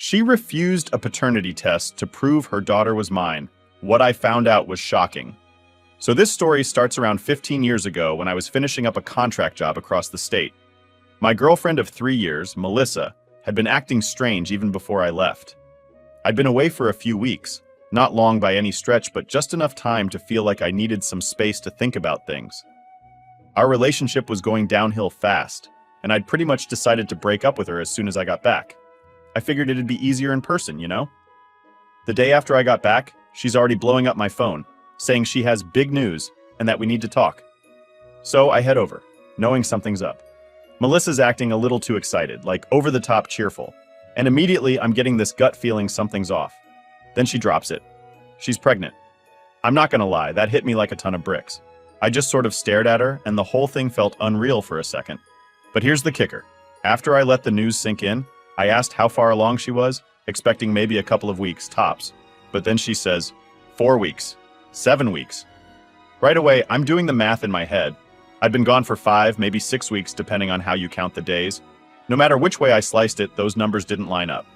She refused a paternity test to prove her daughter was mine. What I found out was shocking. So this story starts around 15 years ago when I was finishing up a contract job across the state. My girlfriend of 3 years, Melissa, had been acting strange even before I left. I'd been away for a few weeks, not long by any stretch, but just enough time to feel like I needed some space to think about things. Our relationship was going downhill fast, and I'd pretty much decided to break up with her as soon as I got back. I figured it'd be easier in person, you know? The day after I got back, she's already blowing up my phone, saying she has big news and that we need to talk. So I head over, knowing something's up. Melissa's acting a little too excited, like over-the-top cheerful, and immediately I'm getting this gut feeling something's off. Then she drops it. She's pregnant. I'm not gonna lie, that hit me like a ton of bricks. I just sort of stared at her, and the whole thing felt unreal for a second. But here's the kicker. After I let the news sink in, I asked how far along she was, expecting maybe a couple of weeks, tops. But then she says, 4 weeks, 7 weeks. Right away, I'm doing the math in my head. I'd been gone for 5, maybe 6 weeks, depending on how you count the days. No matter which way I sliced it, those numbers didn't line up.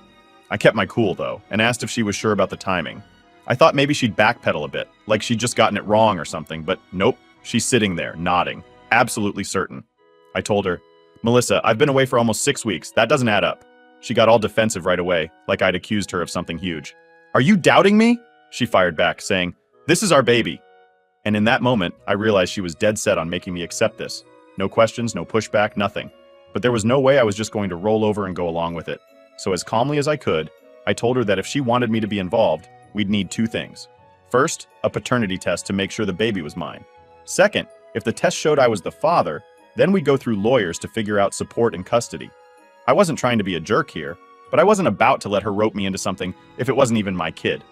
I kept my cool, though, and asked if she was sure about the timing. I thought maybe she'd backpedal a bit, like she'd just gotten it wrong or something, but nope, she's sitting there, nodding, absolutely certain. I told her, Melissa, I've been away for almost 6 weeks. That doesn't add up. She got all defensive right away, like I'd accused her of something huge. Are you doubting me? She fired back, saying, this is our baby. And in that moment, I realized she was dead set on making me accept this. No questions, no pushback, nothing. But there was no way I was just going to roll over and go along with it. So as calmly as I could, I told her that if she wanted me to be involved, we'd need 2 things. First, a paternity test to make sure the baby was mine. Second, if the test showed I was the father, then we'd go through lawyers to figure out support and custody. I wasn't trying to be a jerk here, but I wasn't about to let her rope me into something if it wasn't even my kid.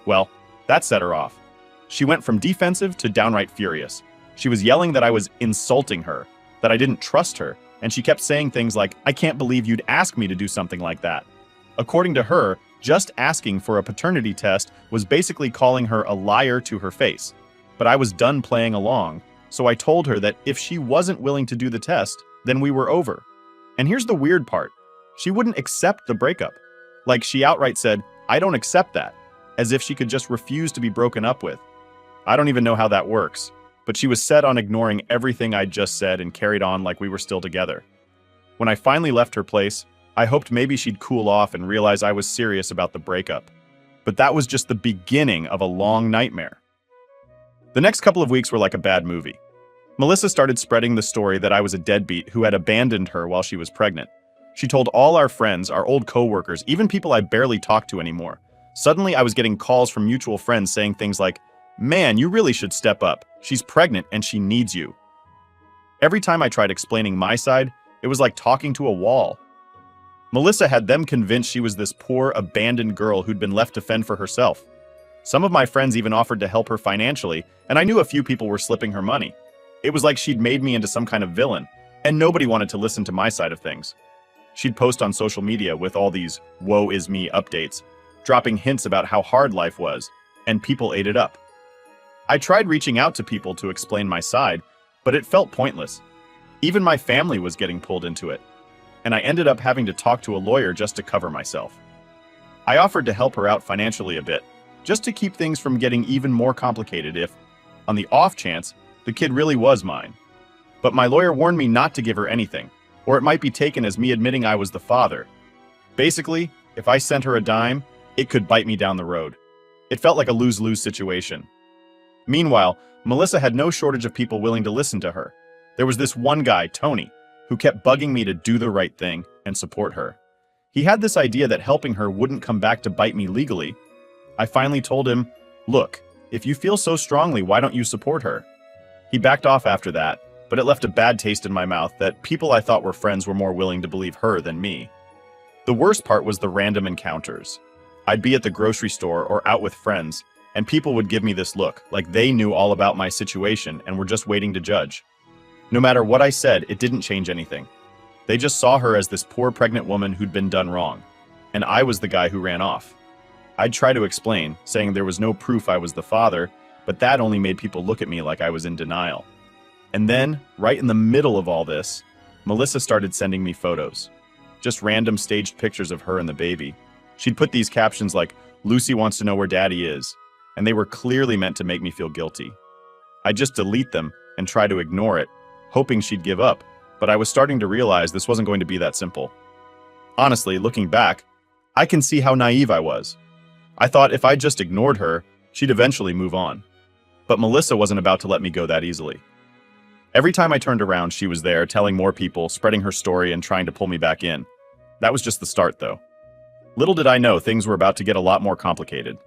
Well, that set her off. She went from defensive to downright furious. She was yelling that I was insulting her, that I didn't trust her, and she kept saying things like, I can't believe you'd ask me to do something like that. According to her, just asking for a paternity test was basically calling her a liar to her face. But I was done playing along, so I told her that if she wasn't willing to do the test, then we were over. And here's the weird part. She wouldn't accept the breakup. Like, she outright said, I don't accept that, as if she could just refuse to be broken up with. I don't even know how that works, but she was set on ignoring everything I'd just said and carried on like we were still together. When I finally left her place, I hoped maybe she'd cool off and realize I was serious about the breakup. But that was just the beginning of a long nightmare. The next couple of weeks were like a bad movie. Melissa started spreading the story that I was a deadbeat who had abandoned her while she was pregnant. She told all our friends, our old coworkers, even people I barely talk to anymore. Suddenly, I was getting calls from mutual friends saying things like, man, you really should step up. She's pregnant and she needs you. Every time I tried explaining my side, it was like talking to a wall. Melissa had them convinced she was this poor, abandoned girl who'd been left to fend for herself. Some of my friends even offered to help her financially, and I knew a few people were slipping her money. It was like she'd made me into some kind of villain, and nobody wanted to listen to my side of things. She'd post on social media with all these woe is me updates, dropping hints about how hard life was, and people ate it up. I tried reaching out to people to explain my side, but it felt pointless. Even my family was getting pulled into it, and I ended up having to talk to a lawyer just to cover myself. I offered to help her out financially a bit, just to keep things from getting even more complicated if, on the off chance, the kid really was mine. But my lawyer warned me not to give her anything, or it might be taken as me admitting I was the father. Basically, if I sent her a dime, it could bite me down the road. It felt like a lose-lose situation. Meanwhile, Melissa had no shortage of people willing to listen to her. There was this one guy, Tony, who kept bugging me to do the right thing and support her. He had this idea that helping her wouldn't come back to bite me legally. I finally told him, look, if you feel so strongly, why don't you support her? He backed off after that, but it left a bad taste in my mouth that people I thought were friends were more willing to believe her than me. The worst part was the random encounters. I'd be at the grocery store or out with friends, and people would give me this look, like they knew all about my situation and were just waiting to judge. No matter what I said, it didn't change anything. They just saw her as this poor pregnant woman who'd been done wrong, and I was the guy who ran off. I'd try to explain, saying there was no proof I was the father, but that only made people look at me like I was in denial. And then, right in the middle of all this, Melissa started sending me photos. Just random staged pictures of her and the baby. She'd put these captions like, "Lucy wants to know where Daddy is," and they were clearly meant to make me feel guilty. I'd just delete them and try to ignore it, hoping she'd give up, but I was starting to realize this wasn't going to be that simple. Honestly, looking back, I can see how naive I was. I thought if I just ignored her, she'd eventually move on. But Melissa wasn't about to let me go that easily. Every time I turned around, she was there, telling more people, spreading her story and trying to pull me back in. That was just the start, though. Little did I know things were about to get a lot more complicated.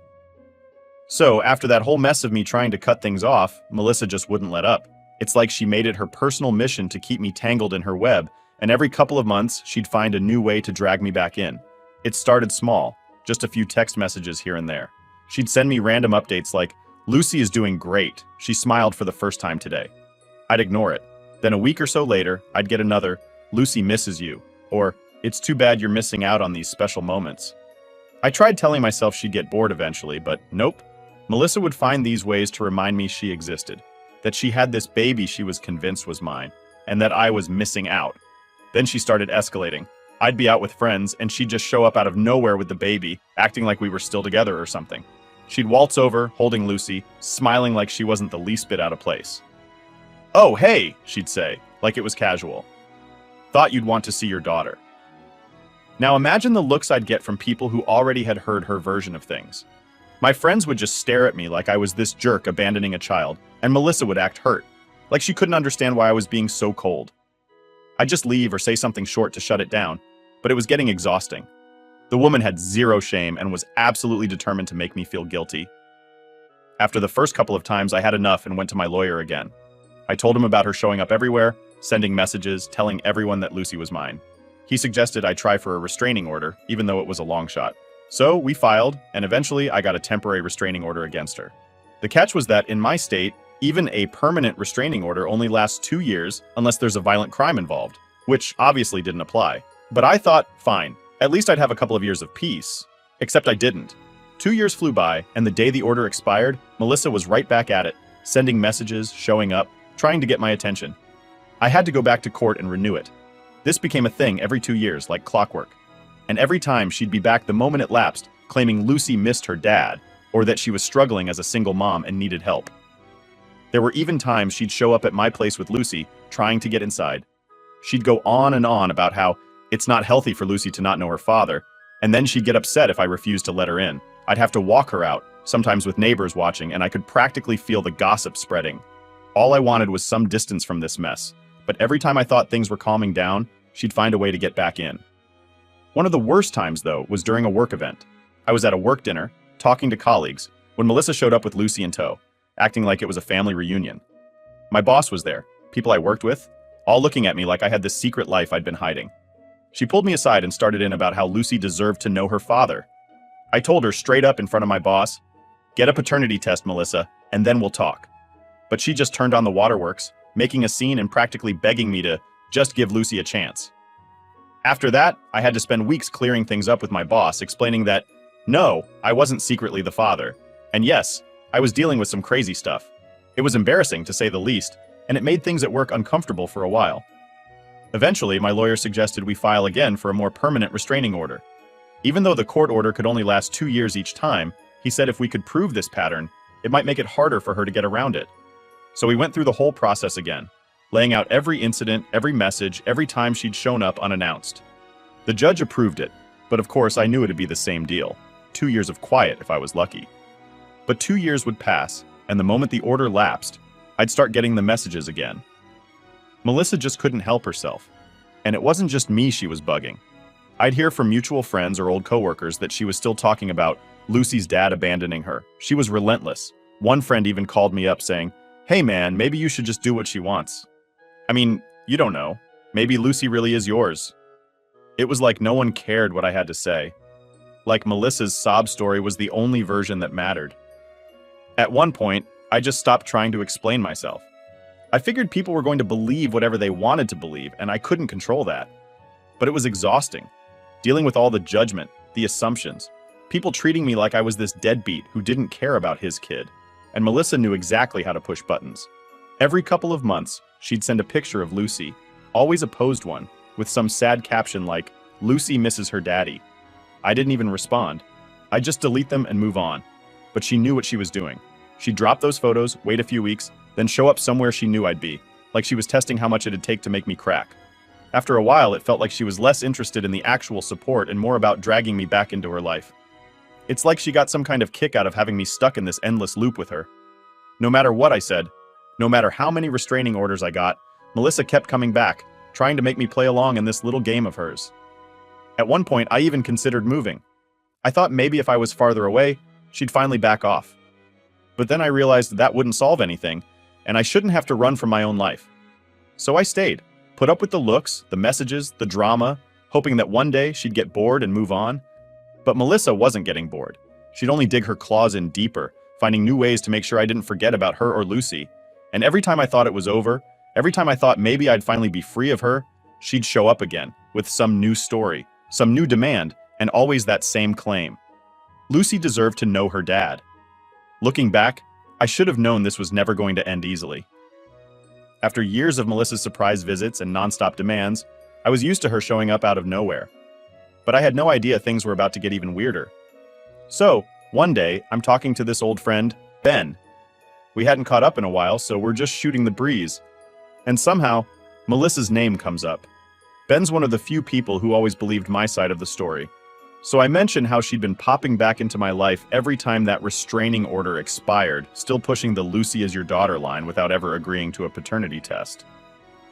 So, after that whole mess of me trying to cut things off, Melissa just wouldn't let up. It's like she made it her personal mission to keep me tangled in her web, and every couple of months, she'd find a new way to drag me back in. It started small, just a few text messages here and there. She'd send me random updates like, "Lucy is doing great. She smiled for the first time today." I'd ignore it. Then a week or so later, I'd get another, "Lucy misses you," or "It's too bad you're missing out on these special moments." I tried telling myself she'd get bored eventually, but nope. Melissa would find these ways to remind me she existed, that she had this baby she was convinced was mine, and that I was missing out. Then she started escalating. I'd be out with friends, and she'd just show up out of nowhere with the baby, acting like we were still together or something. She'd waltz over, holding Lucy, smiling like she wasn't the least bit out of place. "Oh, hey," she'd say, like it was casual. "Thought you'd want to see your daughter." Now imagine the looks I'd get from people who already had heard her version of things. My friends would just stare at me like I was this jerk abandoning a child, and Melissa would act hurt, like she couldn't understand why I was being so cold. I'd just leave or say something short to shut it down, but it was getting exhausting. The woman had zero shame and was absolutely determined to make me feel guilty. After the first couple of times, I had enough and went to my lawyer again. I told him about her showing up everywhere, sending messages, telling everyone that Lucy was mine. He suggested I try for a restraining order, even though it was a long shot. So we filed, and eventually I got a temporary restraining order against her. The catch was that in my state, even a permanent restraining order only lasts 2 years unless there's a violent crime involved, which obviously didn't apply. But I thought, fine, at least I'd have a couple of years of peace. Except I didn't. 2 years flew by, and the day the order expired, Melissa was right back at it, sending messages, showing up, trying to get my attention. I had to go back to court and renew it. This became a thing every 2 years, like clockwork. And every time she'd be back the moment it lapsed, claiming Lucy missed her dad, or that she was struggling as a single mom and needed help. There were even times she'd show up at my place with Lucy, trying to get inside. She'd go on and on about how it's not healthy for Lucy to not know her father, and then she'd get upset if I refused to let her in. I'd have to walk her out, sometimes with neighbors watching, and I could practically feel the gossip spreading. All I wanted was some distance from this mess, but every time I thought things were calming down, she'd find a way to get back in. One of the worst times, though, was during a work event. I was at a work dinner, talking to colleagues, when Melissa showed up with Lucy in tow, acting like it was a family reunion. My boss was there, people I worked with, all looking at me like I had this secret life I'd been hiding. She pulled me aside and started in about how Lucy deserved to know her father. I told her straight up in front of my boss, "Get a paternity test, Melissa, and then we'll talk." But she just turned on the waterworks, making a scene and practically begging me to just give Lucy a chance. After that, I had to spend weeks clearing things up with my boss, explaining that, no, I wasn't secretly the father. And yes, I was dealing with some crazy stuff. It was embarrassing, to say the least, and it made things at work uncomfortable for a while. Eventually, my lawyer suggested we file again for a more permanent restraining order. Even though the court order could only last 2 years each time, he said if we could prove this pattern, it might make it harder for her to get around it. So we went through the whole process again, laying out every incident, every message, every time she'd shown up unannounced. The judge approved it, but of course I knew it'd be the same deal. 2 years of quiet if I was lucky. But 2 years would pass, and the moment the order lapsed, I'd start getting the messages again. Melissa just couldn't help herself. And it wasn't just me she was bugging. I'd hear from mutual friends or old coworkers that she was still talking about Lucy's dad abandoning her. She was relentless. One friend even called me up saying, "Hey man, maybe you should just do what she wants." I mean, you don't know. Maybe Lucy really is yours. It was like no one cared what I had to say. Like Melissa's sob story was the only version that mattered. At one point, I just stopped trying to explain myself. I figured people were going to believe whatever they wanted to believe, and I couldn't control that. But it was exhausting, dealing with all the judgment, the assumptions, people treating me like I was this deadbeat who didn't care about his kid. And Melissa knew exactly how to push buttons. Every couple of months, she'd send a picture of Lucy, always a posed one, with some sad caption like, "Lucy misses her daddy." I didn't even respond. I'd just delete them and move on. But she knew what she was doing. She'd drop those photos, wait a few weeks, then show up somewhere she knew I'd be, like she was testing how much it'd take to make me crack. After a while, it felt like she was less interested in the actual support and more about dragging me back into her life. It's like she got some kind of kick out of having me stuck in this endless loop with her. No matter what I said, no matter how many restraining orders I got, Melissa kept coming back, trying to make me play along in this little game of hers. At one point, I even considered moving. I thought maybe if I was farther away, she'd finally back off. But then I realized that wouldn't solve anything, and I shouldn't have to run from my own life. So I stayed, put up with the looks, the messages, the drama, hoping that one day she'd get bored and move on. But Melissa wasn't getting bored. She'd only dig her claws in deeper, finding new ways to make sure I didn't forget about her or Lucy. And every time I thought it was over, every time I thought maybe I'd finally be free of her, she'd show up again with some new story, some new demand, and always that same claim. Lucy deserved to know her dad. Looking back, I should have known this was never going to end easily. After years of Melissa's surprise visits and nonstop demands, I was used to her showing up out of nowhere. But I had no idea things were about to get even weirder. So, one day, I'm talking to this old friend, Ben. We hadn't caught up in a while, so we're just shooting the breeze. And somehow, Melissa's name comes up. Ben's one of the few people who always believed my side of the story. So I mentioned how she'd been popping back into my life every time that restraining order expired, still pushing the Lucy is your daughter line without ever agreeing to a paternity test.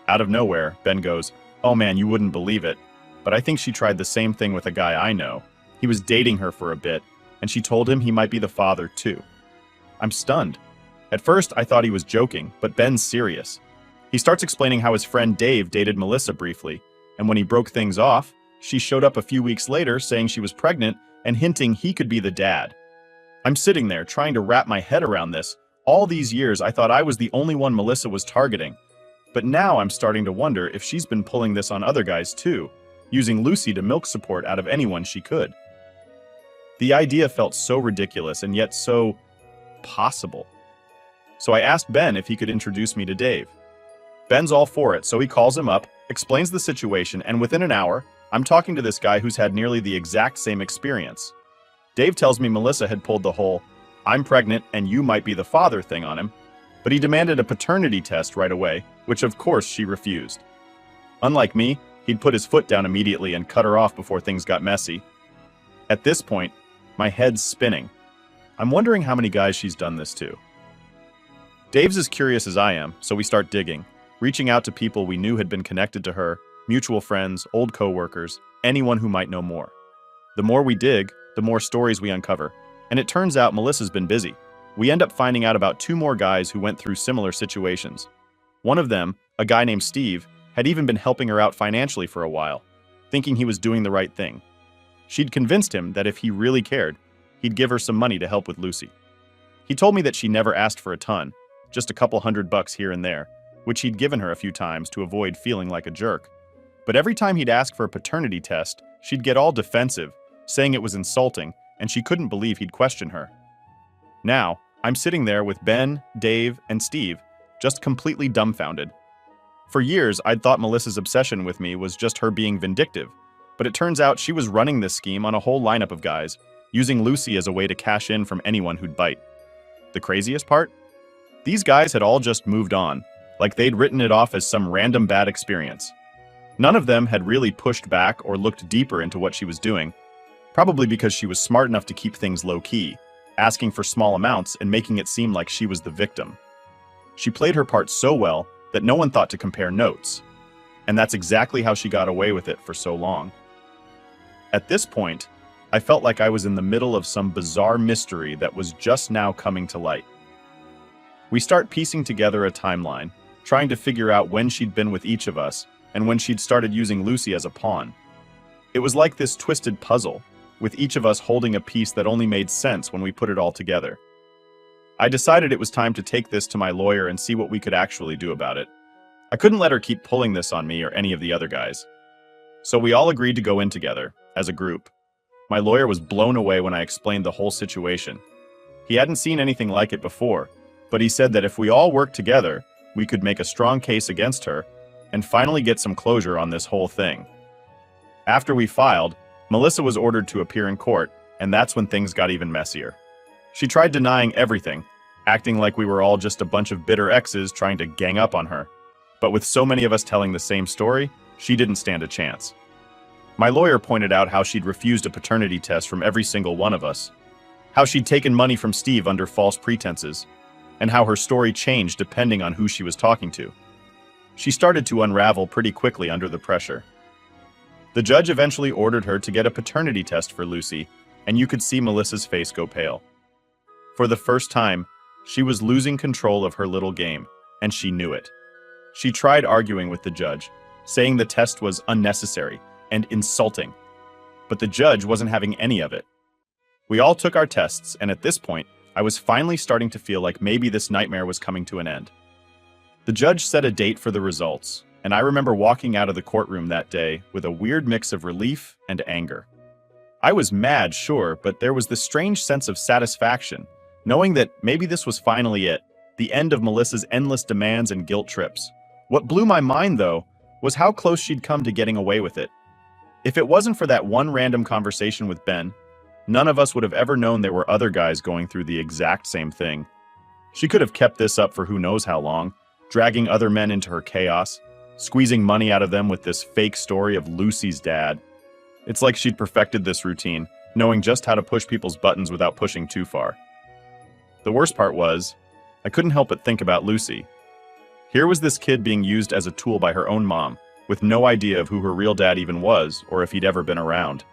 Out of nowhere, Ben goes, "Oh man, you wouldn't believe it. But I think she tried the same thing with a guy I know. He was dating her for a bit, and she told him he might be the father too." I'm stunned. At first, I thought he was joking, but Ben's serious. He starts explaining how his friend Dave dated Melissa briefly, and when he broke things off, she showed up a few weeks later saying she was pregnant and hinting he could be the dad. I'm sitting there trying to wrap my head around this. All these years, I thought I was the only one Melissa was targeting. But now I'm starting to wonder if she's been pulling this on other guys too, using Lucy to milk support out of anyone she could. The idea felt so ridiculous and yet so possible. So I asked Ben if he could introduce me to Dave. Ben's all for it, so he calls him up, explains the situation, and within an hour, I'm talking to this guy who's had nearly the exact same experience. Dave tells me Melissa had pulled the whole, "I'm pregnant and you might be the father" thing on him, but he demanded a paternity test right away, which of course she refused. Unlike me, he'd put his foot down immediately and cut her off before things got messy. At this point, my head's spinning. I'm wondering how many guys she's done this to. Dave's as curious as I am, so we start digging, reaching out to people we knew had been connected to her, mutual friends, old co-workers, anyone who might know more. The more we dig, the more stories we uncover, and it turns out Melissa's been busy. We end up finding out about 2 more guys who went through similar situations. One of them, a guy named Steve, had even been helping her out financially for a while, thinking he was doing the right thing. She'd convinced him that if he really cared, he'd give her some money to help with Lucy. He told me that she never asked for a ton, just a couple $100 here and there, which he'd given her a few times to avoid feeling like a jerk. But every time he'd ask for a paternity test, she'd get all defensive, saying it was insulting, and she couldn't believe he'd question her. Now, I'm sitting there with Ben, Dave, and Steve, just completely dumbfounded. For years, I'd thought Melissa's obsession with me was just her being vindictive, but it turns out she was running this scheme on a whole lineup of guys, using Lucy as a way to cash in from anyone who'd bite. The craziest part? These guys had all just moved on, like they'd written it off as some random bad experience. None of them had really pushed back or looked deeper into what she was doing, probably because she was smart enough to keep things low-key, asking for small amounts and making it seem like she was the victim. She played her part so well that no one thought to compare notes, and that's exactly how she got away with it for so long. At this point, I felt like I was in the middle of some bizarre mystery that was just now coming to light. We start piecing together a timeline, trying to figure out when she'd been with each of us and when she'd started using Lucy as a pawn. It was like this twisted puzzle, with each of us holding a piece that only made sense when we put it all together. I decided it was time to take this to my lawyer and see what we could actually do about it. I couldn't let her keep pulling this on me or any of the other guys. So we all agreed to go in together, as a group. My lawyer was blown away when I explained the whole situation. He hadn't seen anything like it before, but he said that if we all worked together, we could make a strong case against her and finally get some closure on this whole thing. After we filed, Melissa was ordered to appear in court, and that's when things got even messier. She tried denying everything, acting like we were all just a bunch of bitter exes trying to gang up on her. But with so many of us telling the same story, she didn't stand a chance. My lawyer pointed out how she'd refused a paternity test from every single one of us, how she'd taken money from Steve under false pretenses, and how her story changed depending on who she was talking to. She started to unravel pretty quickly under the pressure. The judge eventually ordered her to get a paternity test for Lucy, and you could see Melissa's face go pale. For the first time, she was losing control of her little game, and she knew it. She tried arguing with the judge, saying the test was unnecessary and insulting, but the judge wasn't having any of it. We all took our tests, and at this point, I was finally starting to feel like maybe this nightmare was coming to an end. The judge set a date for the results, and I remember walking out of the courtroom that day with a weird mix of relief and anger. I was mad, sure, but there was this strange sense of satisfaction, knowing that maybe this was finally it, the end of Melissa's endless demands and guilt trips. What blew my mind, though, was how close she'd come to getting away with it. If it wasn't for that one random conversation with Ben, none of us would have ever known there were other guys going through the exact same thing. She could have kept this up for who knows how long, dragging other men into her chaos, squeezing money out of them with this fake story of Lucy's dad. It's like she'd perfected this routine, knowing just how to push people's buttons without pushing too far. The worst part was, I couldn't help but think about Lucy. Here was this kid being used as a tool by her own mom, with no idea of who her real dad even was or if he'd ever been around.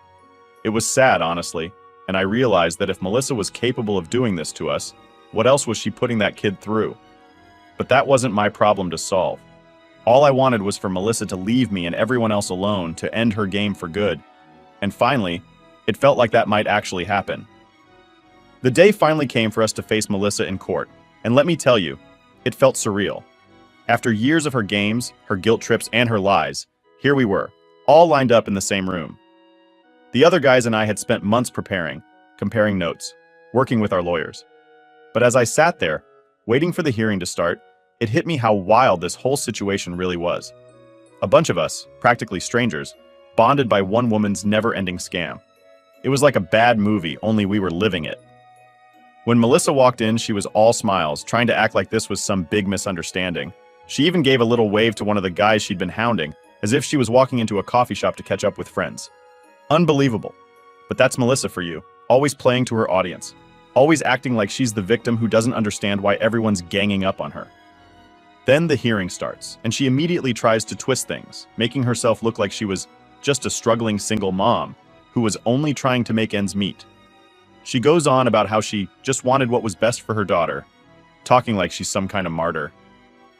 It was sad, honestly, and I realized that if Melissa was capable of doing this to us, what else was she putting that kid through? But that wasn't my problem to solve. All I wanted was for Melissa to leave me and everyone else alone, to end her game for good. And finally, it felt like that might actually happen. The day finally came for us to face Melissa in court, and let me tell you, it felt surreal. After years of her games, her guilt trips, and her lies, here we were, all lined up in the same room. The other guys and I had spent months preparing, comparing notes, working with our lawyers. But as I sat there, waiting for the hearing to start, it hit me how wild this whole situation really was. A bunch of us, practically strangers, bonded by one woman's never-ending scam. It was like a bad movie, only we were living it. When Melissa walked in, she was all smiles, trying to act like this was some big misunderstanding. She even gave a little wave to one of the guys she'd been hounding, as if she was walking into a coffee shop to catch up with friends. Unbelievable. But that's Melissa for you, always playing to her audience, always acting like she's the victim who doesn't understand why everyone's ganging up on her. Then the hearing starts, and she immediately tries to twist things, making herself look like she was just a struggling single mom who was only trying to make ends meet. She goes on about how she just wanted what was best for her daughter, talking like she's some kind of martyr.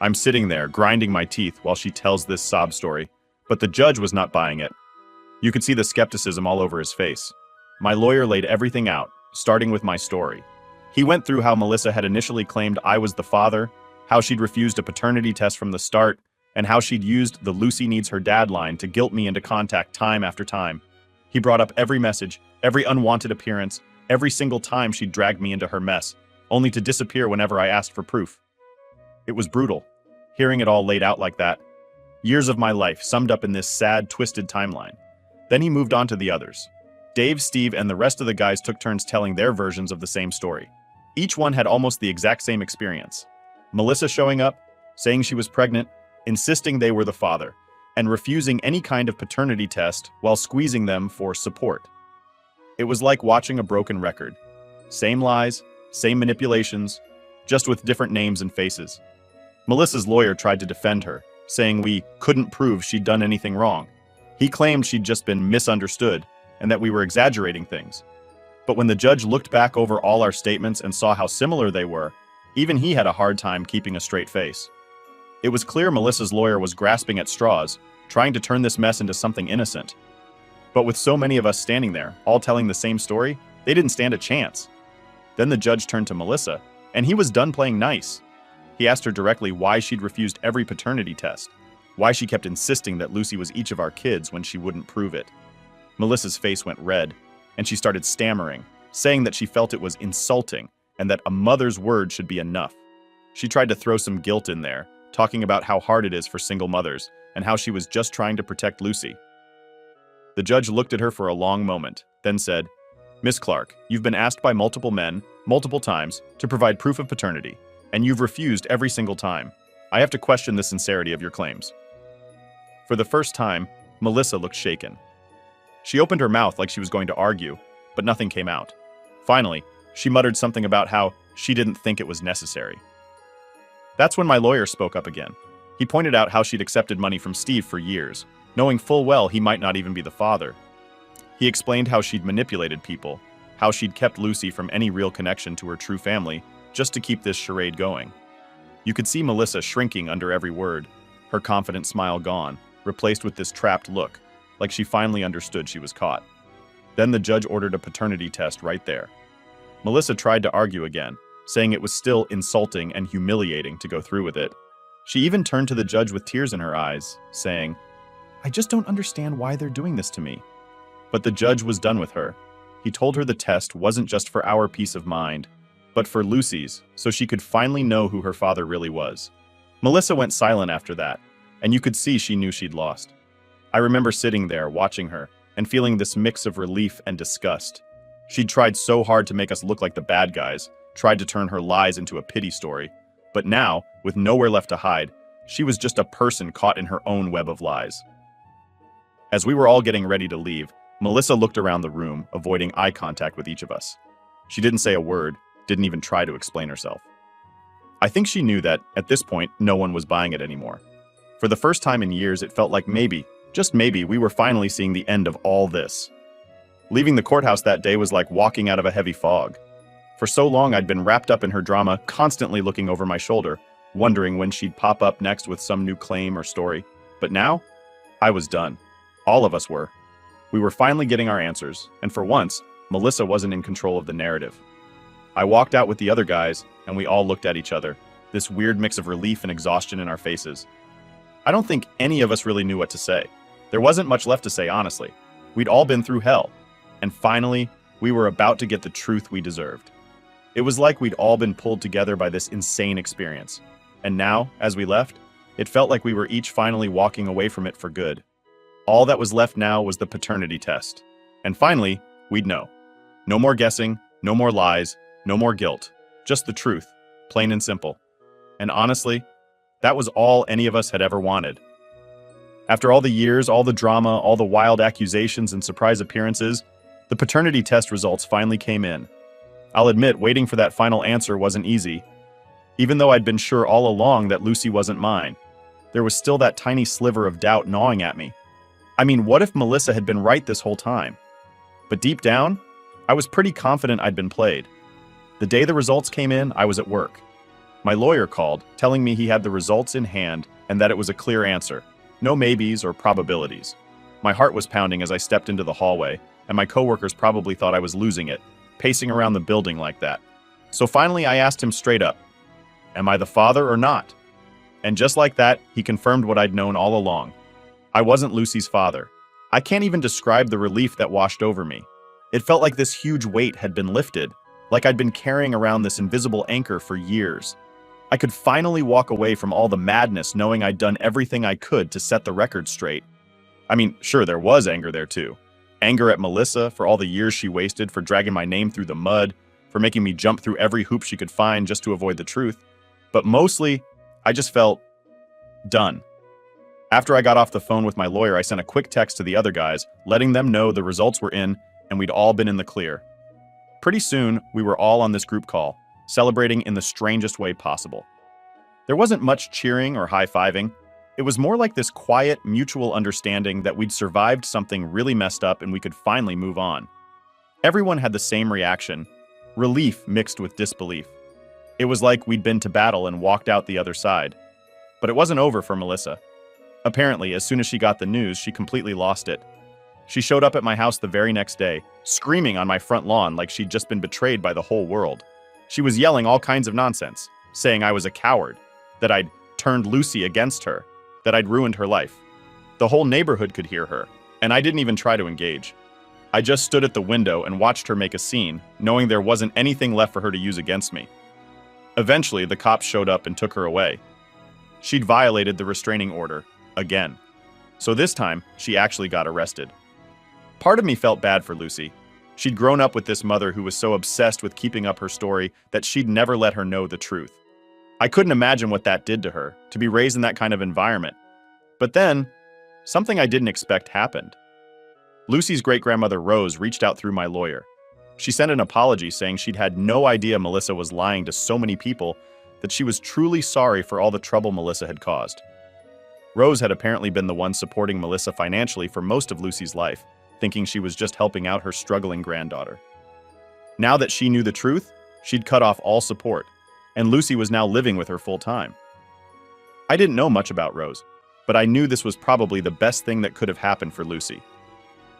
I'm sitting there, grinding my teeth while she tells this sob story, but the judge was not buying it. You could see the skepticism all over his face. My lawyer laid everything out, starting with my story. He went through how Melissa had initially claimed I was the father, how she'd refused a paternity test from the start, and how she'd used the Lucy needs her dad line to guilt me into contact time after time. He brought up every message, every unwanted appearance, every single time she'd dragged me into her mess, only to disappear whenever I asked for proof. It was brutal, hearing it all laid out like that. Years of my life summed up in this sad, twisted timeline. Then he moved on to the others. Dave, Steve, and the rest of the guys took turns telling their versions of the same story. Each one had almost the exact same experience. Melissa showing up, saying she was pregnant, insisting they were the father, and refusing any kind of paternity test while squeezing them for support. It was like watching a broken record. Same lies, same manipulations, just with different names and faces. Melissa's lawyer tried to defend her, saying we couldn't prove she'd done anything wrong. He claimed she'd just been misunderstood and that we were exaggerating things. But when the judge looked back over all our statements and saw how similar they were, even he had a hard time keeping a straight face. It was clear Melissa's lawyer was grasping at straws, trying to turn this mess into something innocent. But with so many of us standing there, all telling the same story, they didn't stand a chance. Then the judge turned to Melissa, and he was done playing nice. He asked her directly why she'd refused every paternity test, why she kept insisting that Lucy was each of our kids when she wouldn't prove it. Melissa's face went red, and she started stammering, saying that she felt it was insulting and that a mother's word should be enough. She tried to throw some guilt in there, talking about how hard it is for single mothers and how she was just trying to protect Lucy. The judge looked at her for a long moment, then said, "Miss Clark, you've been asked by multiple men, multiple times, to provide proof of paternity, and you've refused every single time. I have to question the sincerity of your claims." For the first time, Melissa looked shaken. She opened her mouth like she was going to argue, but nothing came out. Finally, she muttered something about how she didn't think it was necessary. That's when my lawyer spoke up again. He pointed out how she'd accepted money from Steve for years, knowing full well he might not even be the father. He explained how she'd manipulated people, how she'd kept Lucy from any real connection to her true family, just to keep this charade going. You could see Melissa shrinking under every word, her confident smile gone, replaced with this trapped look, like she finally understood she was caught. Then the judge ordered a paternity test right there. Melissa tried to argue again, saying it was still insulting and humiliating to go through with it. She even turned to the judge with tears in her eyes, saying, "I just don't understand why they're doing this to me." But the judge was done with her. He told her the test wasn't just for our peace of mind, but for Lucy's, so she could finally know who her father really was. Melissa went silent after that, and you could see she knew she'd lost. I remember sitting there, watching her, and feeling this mix of relief and disgust. She'd tried so hard to make us look like the bad guys, tried to turn her lies into a pity story, but now, with nowhere left to hide, she was just a person caught in her own web of lies. As we were all getting ready to leave, Melissa looked around the room, avoiding eye contact with each of us. She didn't say a word, didn't even try to explain herself. I think she knew that, at this point, no one was buying it anymore. For the first time in years, it felt like maybe, just maybe, we were finally seeing the end of all this. Leaving the courthouse that day was like walking out of a heavy fog. For so long, I'd been wrapped up in her drama, constantly looking over my shoulder, wondering when she'd pop up next with some new claim or story. But now, I was done. All of us were. We were finally getting our answers, and for once, Melissa wasn't in control of the narrative. I walked out with the other guys, and we all looked at each other, this weird mix of relief and exhaustion in our faces. I don't think any of us really knew what to say. There wasn't much left to say, honestly. We'd all been through hell, and finally, we were about to get the truth we deserved. It was like we'd all been pulled together by this insane experience. And now, as we left, it felt like we were each finally walking away from it for good. All that was left now was the paternity test. And finally, we'd know. No more guessing, no more lies, no more guilt. Just the truth, plain and simple. And honestly, that was all any of us had ever wanted. After all the years, all the drama, all the wild accusations and surprise appearances, the paternity test results finally came in. I'll admit, waiting for that final answer wasn't easy. Even though I'd been sure all along that Lucy wasn't mine, there was still that tiny sliver of doubt gnawing at me. I mean, what if Melissa had been right this whole time? But deep down, I was pretty confident I'd been played. The day the results came in, I was at work. My lawyer called, telling me he had the results in hand and that it was a clear answer. No maybes or probabilities. My heart was pounding as I stepped into the hallway, and my coworkers probably thought I was losing it, pacing around the building like that. So finally I asked him straight up, "Am I the father or not?" And just like that, he confirmed what I'd known all along. I wasn't Lucy's father. I can't even describe the relief that washed over me. It felt like this huge weight had been lifted, like I'd been carrying around this invisible anchor for years. I could finally walk away from all the madness knowing I'd done everything I could to set the record straight. I mean, sure, there was anger there too. Anger at Melissa for all the years she wasted, for dragging my name through the mud, for making me jump through every hoop she could find just to avoid the truth. But mostly, I just felt done. After I got off the phone with my lawyer, I sent a quick text to the other guys, letting them know the results were in and we'd all been in the clear. Pretty soon, we were all on this group call, celebrating in the strangest way possible. There wasn't much cheering or high-fiving. It was more like this quiet, mutual understanding that we'd survived something really messed up and we could finally move on. Everyone had the same reaction, relief mixed with disbelief. It was like we'd been to battle and walked out the other side. But it wasn't over for Melissa. Apparently, as soon as she got the news, she completely lost it. She showed up at my house the very next day, screaming on my front lawn like she'd just been betrayed by the whole world. She was yelling all kinds of nonsense, saying I was a coward, that I'd turned Lucy against her, that I'd ruined her life. The whole neighborhood could hear her, and I didn't even try to engage. I just stood at the window and watched her make a scene, knowing there wasn't anything left for her to use against me. Eventually, the cops showed up and took her away. She'd violated the restraining order, again. So this time, she actually got arrested. Part of me felt bad for Lucy. She'd grown up with this mother who was so obsessed with keeping up her story that she'd never let her know the truth. I couldn't imagine what that did to her, to be raised in that kind of environment. But then, something I didn't expect happened. Lucy's great-grandmother Rose reached out through my lawyer. She sent an apology saying she'd had no idea Melissa was lying to so many people, that she was truly sorry for all the trouble Melissa had caused. Rose had apparently been the one supporting Melissa financially for most of Lucy's life, thinking she was just helping out her struggling granddaughter. Now that she knew the truth, she'd cut off all support, and Lucy was now living with her full-time. I didn't know much about Rose, but I knew this was probably the best thing that could have happened for Lucy.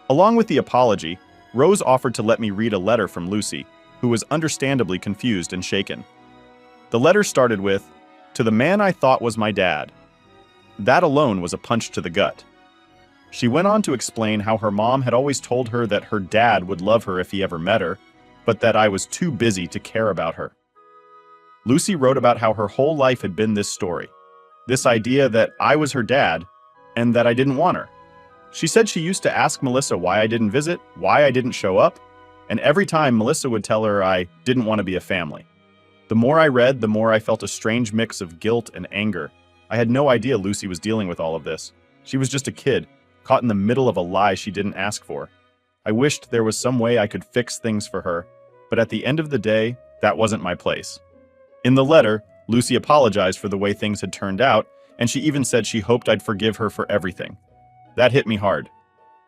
Along with the apology, Rose offered to let me read a letter from Lucy, who was understandably confused and shaken. The letter started with, "To the man I thought was my dad." That alone was a punch to the gut. She went on to explain how her mom had always told her that her dad would love her if he ever met her, but that I was too busy to care about her. Lucy wrote about how her whole life had been this story, this idea that I was her dad, and that I didn't want her. She said she used to ask Melissa why I didn't visit, why I didn't show up, and every time Melissa would tell her I didn't want to be a family. The more I read, the more I felt a strange mix of guilt and anger. I had no idea Lucy was dealing with all of this. She was just a kid, caught in the middle of a lie she didn't ask for. I wished there was some way I could fix things for her, but at the end of the day, that wasn't my place. In the letter, Lucy apologized for the way things had turned out, and she even said she hoped I'd forgive her for everything. That hit me hard.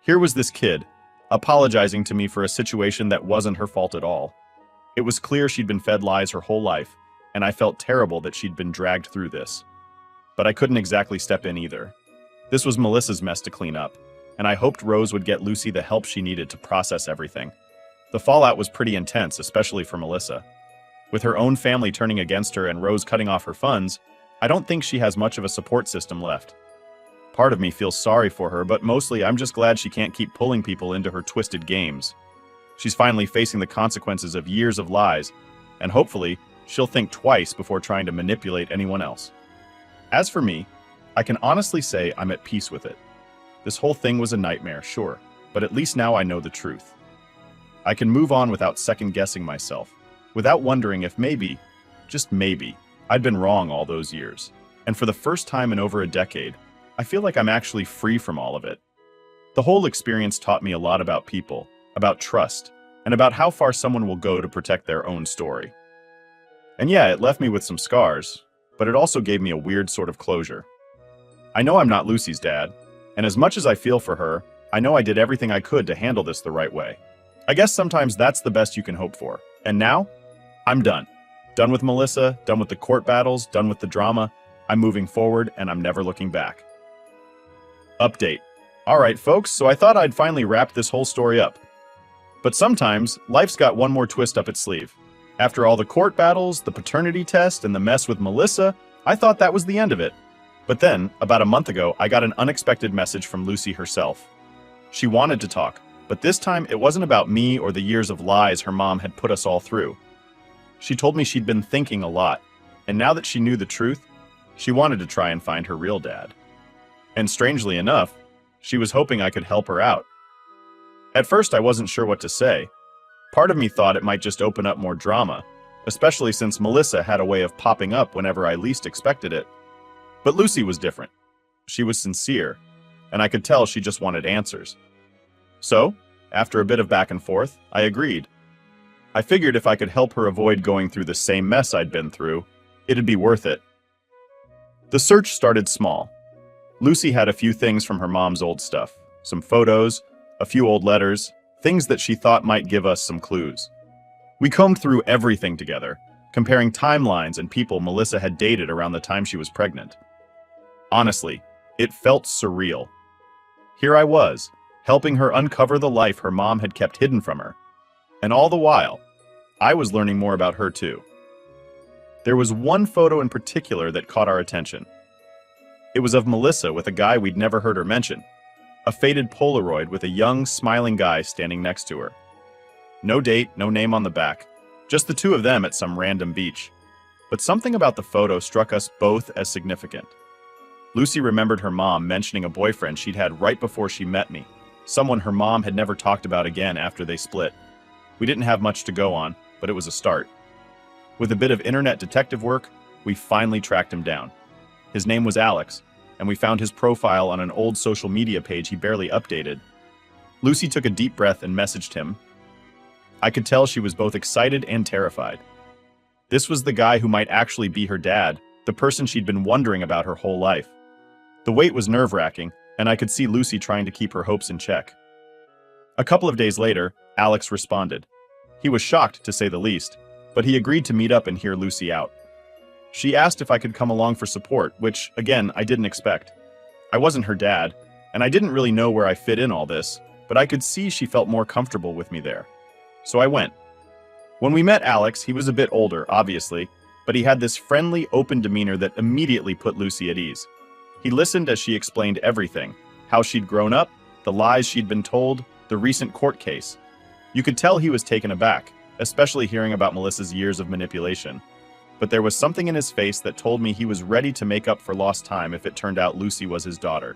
Here was this kid, apologizing to me for a situation that wasn't her fault at all. It was clear she'd been fed lies her whole life, and I felt terrible that she'd been dragged through this. But I couldn't exactly step in either. This was Melissa's mess to clean up, and I hoped Rose would get Lucy the help she needed to process everything. The fallout was pretty intense, especially for Melissa. With her own family turning against her and Rose cutting off her funds, I don't think she has much of a support system left. Part of me feels sorry for her, but mostly I'm just glad she can't keep pulling people into her twisted games. She's finally facing the consequences of years of lies, and hopefully, she'll think twice before trying to manipulate anyone else. As for me, I can honestly say I'm at peace with it. This whole thing was a nightmare, sure, but at least now I know the truth. I can move on without second-guessing myself, without wondering if maybe, just maybe, I'd been wrong all those years. And for the first time in over a decade, I feel like I'm actually free from all of it. The whole experience taught me a lot about people, about trust, and about how far someone will go to protect their own story. And yeah, it left me with some scars, but it also gave me a weird sort of closure. I know I'm not Lucy's dad, and as much as I feel for her, I know I did everything I could to handle this the right way. I guess sometimes that's the best you can hope for. And now, I'm done. Done with Melissa, done with the court battles, done with the drama. I'm moving forward, and I'm never looking back. Update. Alright folks, so I thought I'd finally wrap this whole story up. But sometimes, life's got one more twist up its sleeve. After all the court battles, the paternity test, and the mess with Melissa, I thought that was the end of it. But then, about a month ago, I got an unexpected message from Lucy herself. She wanted to talk, but this time it wasn't about me or the years of lies her mom had put us all through. She told me she'd been thinking a lot, and now that she knew the truth, she wanted to try and find her real dad. And strangely enough, she was hoping I could help her out. At first, I wasn't sure what to say. Part of me thought it might just open up more drama, especially since Melissa had a way of popping up whenever I least expected it. But Lucy was different. She was sincere, and I could tell she just wanted answers. So, after a bit of back and forth, I agreed. I figured if I could help her avoid going through the same mess I'd been through, it'd be worth it. The search started small. Lucy had a few things from her mom's old stuff, some photos, a few old letters, things that she thought might give us some clues. We combed through everything together, comparing timelines and people Melissa had dated around the time she was pregnant. Honestly, it felt surreal. Here I was, helping her uncover the life her mom had kept hidden from her. And all the while, I was learning more about her too. There was one photo in particular that caught our attention. It was of Melissa with a guy we'd never heard her mention, a faded Polaroid with a young, smiling guy standing next to her. No date, no name on the back, just the two of them at some random beach. But something about the photo struck us both as significant. Lucy remembered her mom mentioning a boyfriend she'd had right before she met me, someone her mom had never talked about again after they split. We didn't have much to go on, but it was a start. With a bit of internet detective work, we finally tracked him down. His name was Alex, and we found his profile on an old social media page he barely updated. Lucy took a deep breath and messaged him. I could tell she was both excited and terrified. This was the guy who might actually be her dad, the person she'd been wondering about her whole life. The wait was nerve-wracking, and I could see Lucy trying to keep her hopes in check. A couple of days later, Alex responded. He was shocked, to say the least, but he agreed to meet up and hear Lucy out. She asked if I could come along for support, which, again, I didn't expect. I wasn't her dad, and I didn't really know where I fit in all this, but I could see she felt more comfortable with me there. So I went. When we met Alex, he was a bit older, obviously, but he had this friendly, open demeanor that immediately put Lucy at ease. He listened as she explained everything, how she'd grown up, the lies she'd been told, the recent court case. You could tell he was taken aback, especially hearing about Melissa's years of manipulation. But there was something in his face that told me he was ready to make up for lost time if it turned out Lucy was his daughter.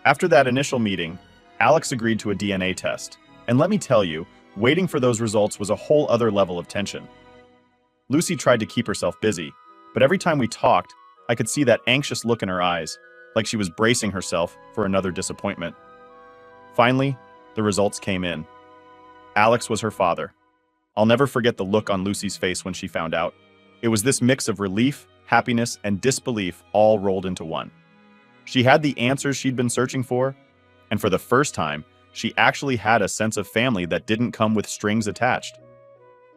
After that initial meeting, Alex agreed to a DNA test. And let me tell you, waiting for those results was a whole other level of tension. Lucy tried to keep herself busy, but every time we talked, I could see that anxious look in her eyes, like she was bracing herself for another disappointment. Finally, the results came in. Alex was her father. I'll never forget the look on Lucy's face when she found out. It was this mix of relief, happiness, and disbelief all rolled into one. She had the answers she'd been searching for, and for the first time, she actually had a sense of family that didn't come with strings attached.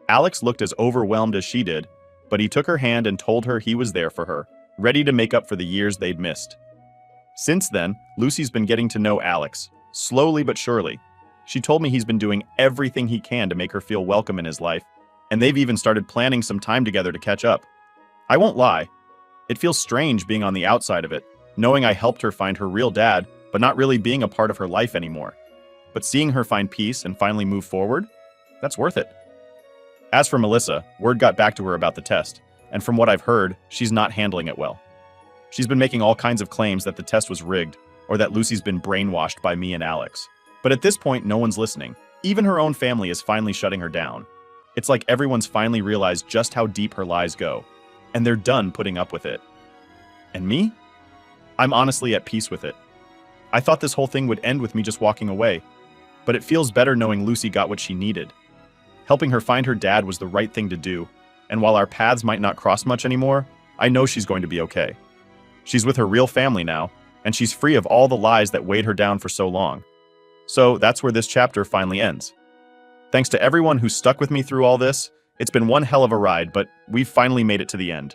Alex looked as overwhelmed as she did, but he took her hand and told her he was there for her, ready to make up for the years they'd missed. Since then, Lucy's been getting to know Alex, slowly but surely. She told me he's been doing everything he can to make her feel welcome in his life, and they've even started planning some time together to catch up. I won't lie, it feels strange being on the outside of it, knowing I helped her find her real dad, but not really being a part of her life anymore. But seeing her find peace and finally move forward, that's worth it. As for Melissa, word got back to her about the test, and from what I've heard, she's not handling it well. She's been making all kinds of claims that the test was rigged, or that Lucy's been brainwashed by me and Alex. But at this point, no one's listening. Even her own family is finally shutting her down. It's like everyone's finally realized just how deep her lies go, and they're done putting up with it. And me? I'm honestly at peace with it. I thought this whole thing would end with me just walking away, but it feels better knowing Lucy got what she needed. Helping her find her dad was the right thing to do, and while our paths might not cross much anymore, I know she's going to be okay. She's with her real family now, and she's free of all the lies that weighed her down for so long. So that's where this chapter finally ends. Thanks to everyone who stuck with me through all this. It's been one hell of a ride, but we've finally made it to the end.